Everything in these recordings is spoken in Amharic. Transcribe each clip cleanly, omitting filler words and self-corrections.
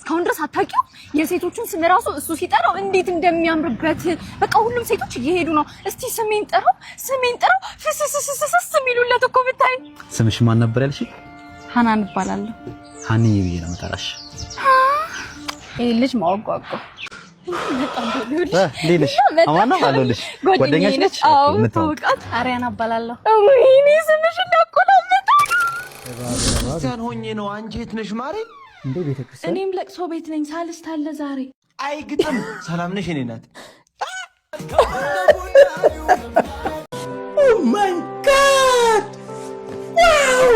እስካሁን ድረስ አታውቂው? የሴቶቹን ስም ራሱ እሱ ሲጠራው እንዴት እንደሚያምርበት በቃ ሁሉም ሴቶች እየሄዱ ነው። እስቲ ስሜን ጥራው ፍስስስስስ የሚሉለት እኮ ብታይ። ስምሽ ማን ነበር ያልሽ? ሃናን እባላለሁ። ሃኒ ብዬ ነው የምጠራሽ። ይሄ ልጅ ማወቋቋ ሌልሽ አማና አለልሽ ጓደኛሽ ነች? አዎ ታውቃት። አሪያና እባላለሁ። ወይኔ ስምሽ እንዳቆላመጠ ክርስቲያን ሆኜ ነው። አንቺ የት ነሽ ማሬ? እንዴ ቤተክርስቲያን? እኔም ለቅሶ ቤት ነኝ። ሳልስት አለ ዛሬ። አይ ግጥም ሰላም ነሽ? እኔ ናት። ኦ ማይ ጋድ ዋው!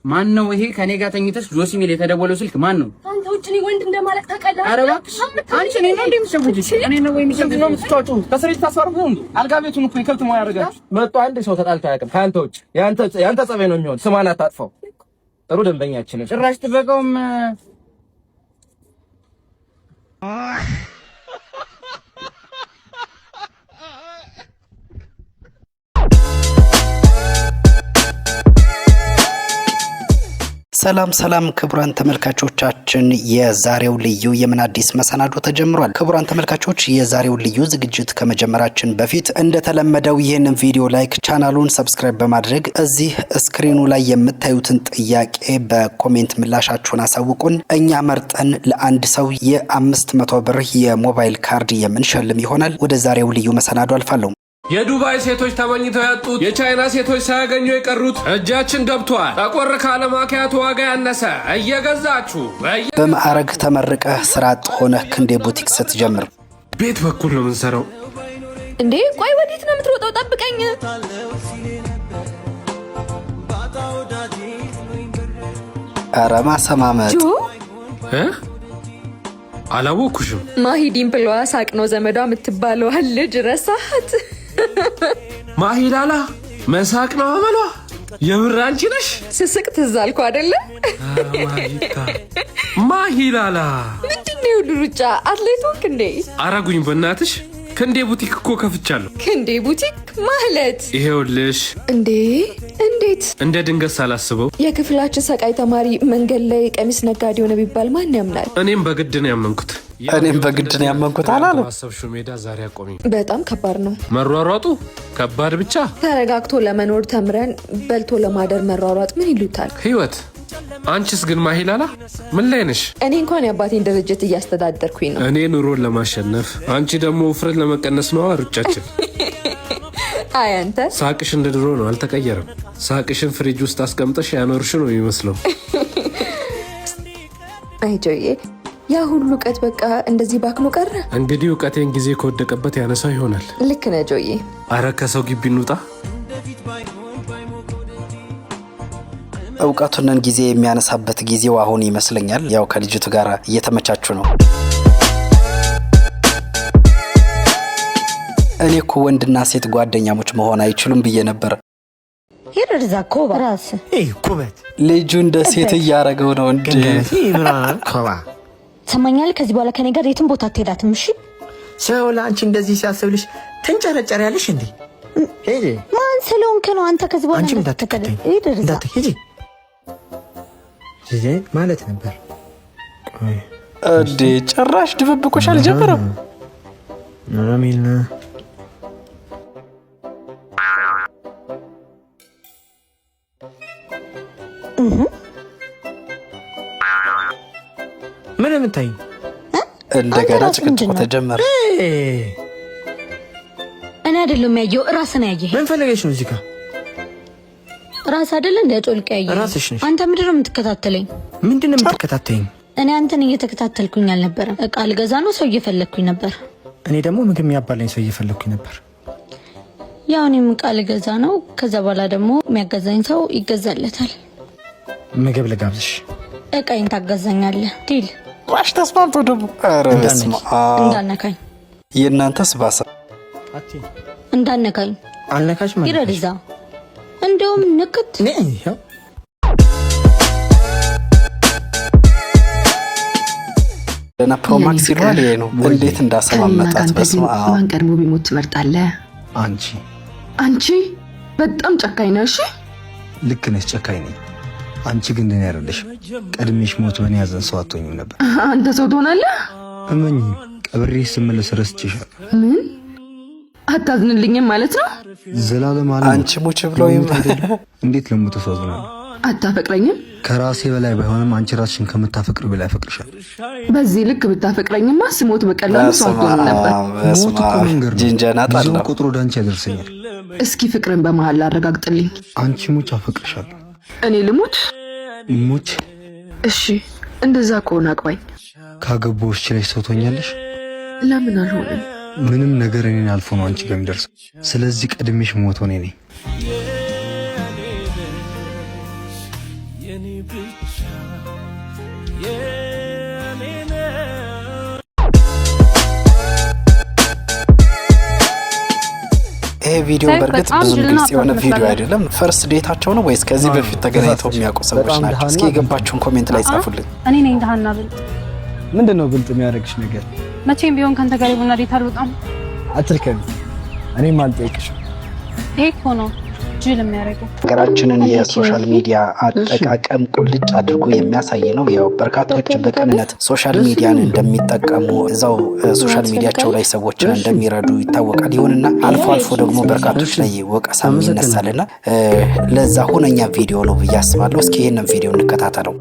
ማን ነው ይሄ? ከኔ ጋር ተኝተሽ ጆሲ ሚል የተደወለው ስልክ ማን ነው? አንተ ውጭ ነኝ ወንድ እንደማለት ታውቃለህ? ኧረ እባክሽ አንቺ ነኝ ነው እንደምትሸውጂ? እኔ ነው ወይ የሚሸውጂ? ነው የምትጫወቹ? ከስሬት ታስፈርሙን። አልጋ ቤቱን እኮ ይከብት ነው ያደርጋችሁ። መጥቶ አንድ ሰው ተጣልቶ አያውቅም ካንተ ውጭ። ያንተ ጸባይ ነው የሚሆን። ስማን አታጥፋው። ጥሩ ደንበኛችን ነሽ። ጭራሽ ትበቀውም ሰላም ክቡራን ተመልካቾቻችን የዛሬው ልዩ የምን አዲስ መሰናዶ ተጀምሯል። ክቡራን ተመልካቾች የዛሬው ልዩ ዝግጅት ከመጀመራችን በፊት እንደተለመደው ይህንን ቪዲዮ ላይክ፣ ቻናሉን ሰብስክራይብ በማድረግ እዚህ ስክሪኑ ላይ የምታዩትን ጥያቄ በኮሜንት ምላሻችሁን አሳውቁን። እኛ መርጠን ለአንድ ሰው የ500 ብር የሞባይል ካርድ የምንሸልም ይሆናል። ወደ ዛሬው ልዩ መሰናዶ አልፋለሁ። የዱባይ ሴቶች ተመኝተው ያጡት፣ የቻይና ሴቶች ሳያገኙ የቀሩት እጃችን ገብቷል። ጠቆር ካለ ማኪያቶ ዋጋ ያነሰ እየገዛችሁ በማዕረግ ተመርቀህ ስራ አጥ ሆነህ ክንዴ ቡቲክ ስትጀምር ቤት በኩል ነው የምንሰራው። እንዴ ቆይ ወዴት ነው የምትሮጠው? ጠብቀኝ። ኧረ ማሰማመጥ አላወኩሽም። ማሂዲን ብሏ ሳቅ ነው ዘመዷ የምትባለው ልጅ ረሳሃት? ማሂላላ መሳቅ ነው አመሏ። የምር አንቺ ነሽ? ስስቅ ትዝ አልኩ አይደለ? ማሂላላ ምንድነው ዱርጫ? አትሌት ወንክ እንዴ? አራጉኝ በእናትሽ። ክንዴ ቡቲክ እኮ ከፍቻለሁ። ክንዴ ቡቲክ ማለት ይሄውልሽ። እንዴ እንዴት? እንደ ድንገት ሳላስበው የክፍላችን ሰቃይ ተማሪ መንገድ ላይ ቀሚስ ነጋዴ ሆነ ቢባል ማን ያምናል? እኔም በግድ ነው ያመንኩት። አላለም። አሰብሽው ሜዳ ዛሬ አቆሚ። በጣም ከባድ ነው መሯሯጡ። ከባድ ብቻ። ተረጋግቶ ለመኖር ተምረን በልቶ ለማደር መሯሯጥ ምን ይሉታል? ህይወት። አንቺስ ግን ማሂላላ ምን ላይ ነሽ? እኔ እንኳን የአባቴን ድርጅት እያስተዳደርኩኝ ነው። እኔ ኑሮን ለማሸነፍ፣ አንቺ ደግሞ ውፍረት ለመቀነስ ነው ሩጫችን። አይ አንተ ሳቅሽ እንደ ድሮ ነው፣ አልተቀየረም። ሳቅሽን ፍሪጅ ውስጥ አስቀምጠሽ ያኖርሽ ነው የሚመስለው። አይ ጆዬ፣ ያ ሁሉ እውቀት በቃ እንደዚህ ባክኖ ቀረ። እንግዲህ እውቀቴን ጊዜ ከወደቀበት ያነሳው ይሆናል። ልክ ነህ ጆዬ። አረ ከሰው ግቢ እንውጣ። እውቀቱንን ጊዜ የሚያነሳበት ጊዜው አሁን ይመስለኛል። ያው ከልጅቱ ጋር እየተመቻቹ ነው። እኔ እኮ ወንድና ሴት ጓደኛሞች መሆን አይችሉም ብዬ ነበር። ይርዛ ኮባ ራስ ኩበት ልጁ እንደ ሴት እያረገው ነው እንዴ? ኮባ ሰማኛል። ከዚህ በኋላ ከኔ ጋር የትም ቦታ አትሄዳትም። እሺ ሰው ለአንቺ እንደዚህ ሲያስብልሽ ትንጨረጨሪያለሽ እንዴ? ሄጂ ማን ስለሆንክ ነው አንተ? ከዚህ በኋላ አንቺ እንዳትከተኝ እንዳትሄጂ ማለት ነበር እንዴ? ጭራሽ ድብብቆሽ አልጀመረም። አሚና ምን የምታይ? እንደገና ጭቅጭቁ ተጀመረ። እኔ አይደለም ያየው ራስን ያየህ። ምን ፈልገሽ ነው እዚህ ጋር? ራስ አይደለ እንደ ጮልቀ ያየህ ራስሽ ነሽ። አንተ ምንድን ነው የምትከታተለኝ? ምንድን ነው የምትከታተይኝ? እኔ አንተን እየተከታተልኩኝ አልነበረም። እቃ ልገዛ ነው ሰው እየፈለግኩኝ ነበር። እኔ ደግሞ ምግብ የሚያባለኝ ሰው እየፈለግኩኝ ነበር። ያው እኔም እቃ ልገዛ ነው። ከዛ በኋላ ደግሞ የሚያገዛኝ ሰው ይገዛለታል። ምግብ ልጋብዝሽ። እቃዬን ታገዛኛለህ ዲል ራሽ ተስማምቶ ደግሞ እንዳነካኝ። የእናንተስ ባሰ። እንዳነካኝ አልነካሽ ማለት ይረድዛ እንደውም ንክት ለና ፕሮማክስ ይሏል። ይሄ ነው እንዴት እንዳሰማመጣት። በስመ አብ። ማን ቀድሞ ቢሞት ትመርጣለህ? አንቺ በጣም ጨካኝ ነሽ። ልክ ነሽ፣ ጨካኝ ነኝ። አንቺ ግን እንደኔ አይደለሽ። ቀድሜሽ ሞት በኔ ያዘን ሰው አትሆኝም ነበር። አንተ ሰው ትሆናለህ። እመኚ፣ ቀብሬ ስመለስ ረስቼሻለሁ። ምን አታዝንልኝም ማለት ነው? ዘላለም አለ አንቺ ሞች ብሎኝ እንዴት ለሞት ተሳዝናለሁ። አታፈቅረኝም? ከራሴ በላይ ባይሆንም አንቺ ራስሽን ከምታፈቅሪ በላይ አፈቅርሻለሁ። በዚህ ልክ ብታፈቅረኝማ ስሞት በቀላሉ ሰው አትሆንም ነበር። ሞት እኮ መንገድ ነው። ብዙ ቁጥሩ ወደ አንቺ ያደርሰኛል። እስኪ ፍቅርን በመሃል አረጋግጥልኝ። አንቺ ሞች አፈቅርሻለሁ። እኔ ልሙት? ሞች እሺ፣ እንደዛ ከሆነ አቅባኝ። ካገባሁሽ ችለሽ ሰው ትሆኛለሽ? ለምን አልሆነም? ምንም ነገር እኔን አልፎ ነው አንቺ ጋር የሚደርሰው። ስለዚህ ቀድሜሽ ሞት ሆኔ ነኝ። ይሄ ቪዲዮ በርግጥ ብዙ ግልጽ የሆነ ቪዲዮ አይደለም። ፈርስት ዴታቸው ነው ወይስ ከዚህ በፊት ተገናኝተው የሚያውቁ ሰዎች ናቸው? እስኪ የገባችሁን ኮሜንት ላይ ጻፉልኝ። እኔ ነኝ ደሃና ብልጥ። ምንድነው ብልጥ የሚያደርግሽ ነገር? መቼም ቢሆን ካንተ ጋር የሆነ ዴታ አልወጣም። አትልከኝ። እኔም አልጠይቅሽም። ይሄ እኮ ነው ጅል የሚያደርገው። ሀገራችንን የሶሻል ሚዲያ አጠቃቀም ቁልጭ አድርጎ የሚያሳይ ነው። ያው በርካቶች በቅንነት ሶሻል ሚዲያን እንደሚጠቀሙ እዛው ሶሻል ሚዲያቸው ላይ ሰዎችን እንደሚረዱ ይታወቃል። ይሁንና አልፎ አልፎ ደግሞ በርካቶች ላይ ወቀሳም ይነሳልና ለዛ ሁነኛ ቪዲዮ ነው ብዬ አስባለሁ። እስኪ ይሄንን ቪዲዮ እንከታተለው።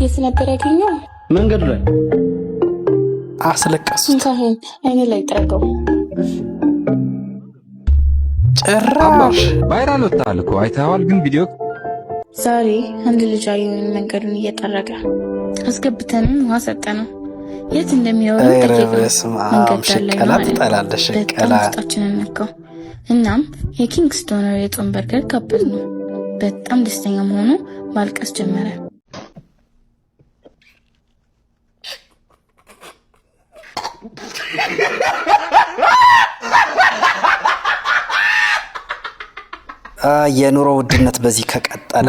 የት ነበር ያገኘው? መንገድ ላይ አስለቀሱት። ካሁን አይኔ ላይ ጠረገው። ጭራሽ ቫይራል ወጣል እኮ አይተዋል። ግን ቪዲዮ ዛሬ አንድ ልጅ አየሁኝ መንገዱን እየጠረገ አስገብተንም ውሃ ሰጠነው። የት እንደሚወራ ሽቀላ ትጠላለሽ። ሽቀላ ውስጣችንን ነካው። እናም የኪንግስቶን የጾም በርገር ጋበዝ ነው። በጣም ደስተኛ መሆኑ ማልቀስ ጀመረ። የኑሮ ውድነት በዚህ ከቀጠለ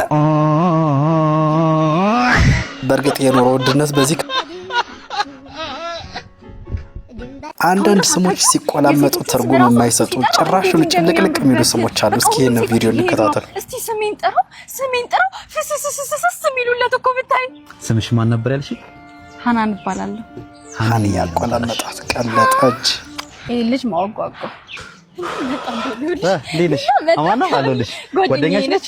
በርግጥ የኑሮ ውድነት በዚህ አንዳንድ ስሞች ሲቆላመጡ ትርጉም የማይሰጡ ጭራሹን ጭልቅልቅ የሚሉ ስሞች አሉ። እስኪ ይሄንን ቪዲዮ እንከታተል። እስቲ ስሜን ጥራው ፍስስስስስ የሚሉለት እኮ ብታይ። ስምሽ ማን ነበር ያልሽ? ሃናን እባላለሁ። ሃኒ ያቆላመጣት ቀለጠች። ይሄ ልጅ ማወቋቋ ሌልሽ አማና አለልሽ ጓደኛሽ ነች።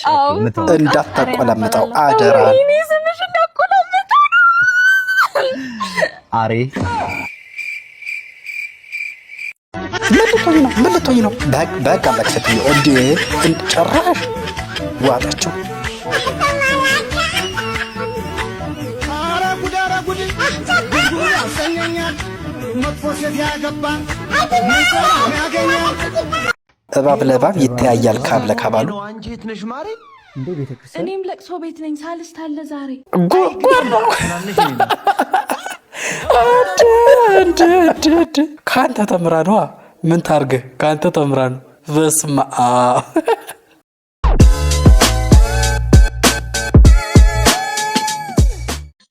እንዳታቆላመጣው አደራ። እኔ ስምሽ እንዳቆላመጣው አሬ ምን ልትሆኝ ነው? በቃ ለክሰትዩ እንዴ ጭራሽ ዋጣችሁ። እባብ ለእባብ ይተያያል ካብ ለካባሉ። እኔም ለቅሶ ቤት ነኝ። ሳልስት አለ ዛሬ ጉርጉር ነው። ከአንተ ተምራ ነዋ። ምን ታርገ? ከአንተ ተምራ ነው። በስመ አብ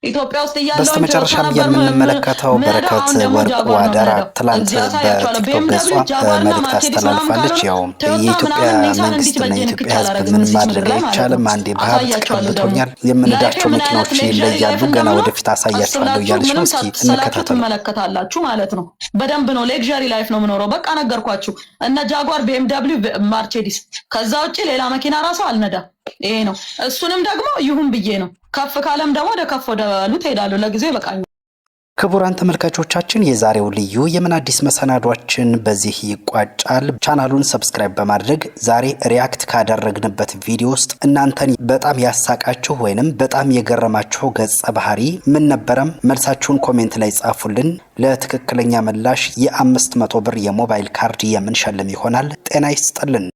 ኢትዮጵያ ውስጥ ያለው በስተመጨረሻም የምንመለከተው በረከት ወርቁ አደራ ትላንት በቲክቶክ ገጿ መልእክት አስተላልፋለች። ያው የኢትዮጵያ መንግስትና የኢትዮጵያ ሕዝብ ምን ማድረግ አይቻልም፣ አንዴ በሀብት ቀብቶኛል፣ የምንዳቸው መኪናዎች ይለያሉ፣ ገና ወደፊት አሳያችኋለሁ እያለች ነው። እስኪ እንከታተሉ። ትመለከታላችሁ ማለት ነው። በደንብ ነው ሌክዠሪ ላይፍ ነው የምኖረው። በቃ ነገርኳችሁ። እነ ጃጓር፣ ቢኤምደብሊው፣ ማርቼዲስ ከዛ ውጪ ሌላ መኪና ራሱ አልነዳም። ይሄ ነው። እሱንም ደግሞ ይሁን ብዬ ነው። ከፍ ካለም ደግሞ ወደ ከፍ ወደ ሉት ሄዳለሁ። ለጊዜው ይበቃኛል። ክቡራን ተመልካቾቻችን የዛሬው ልዩ የምን አዲስ መሰናዷችን በዚህ ይቋጫል። ቻናሉን ሰብስክራይብ በማድረግ ዛሬ ሪያክት ካደረግንበት ቪዲዮ ውስጥ እናንተን በጣም ያሳቃችሁ ወይንም በጣም የገረማችሁ ገጸ ባህሪ ምን ነበረም? መልሳችሁን ኮሜንት ላይ ጻፉልን። ለትክክለኛ ምላሽ የ500 ብር የሞባይል ካርድ የምንሸልም ይሆናል። ጤና ይስጥልን።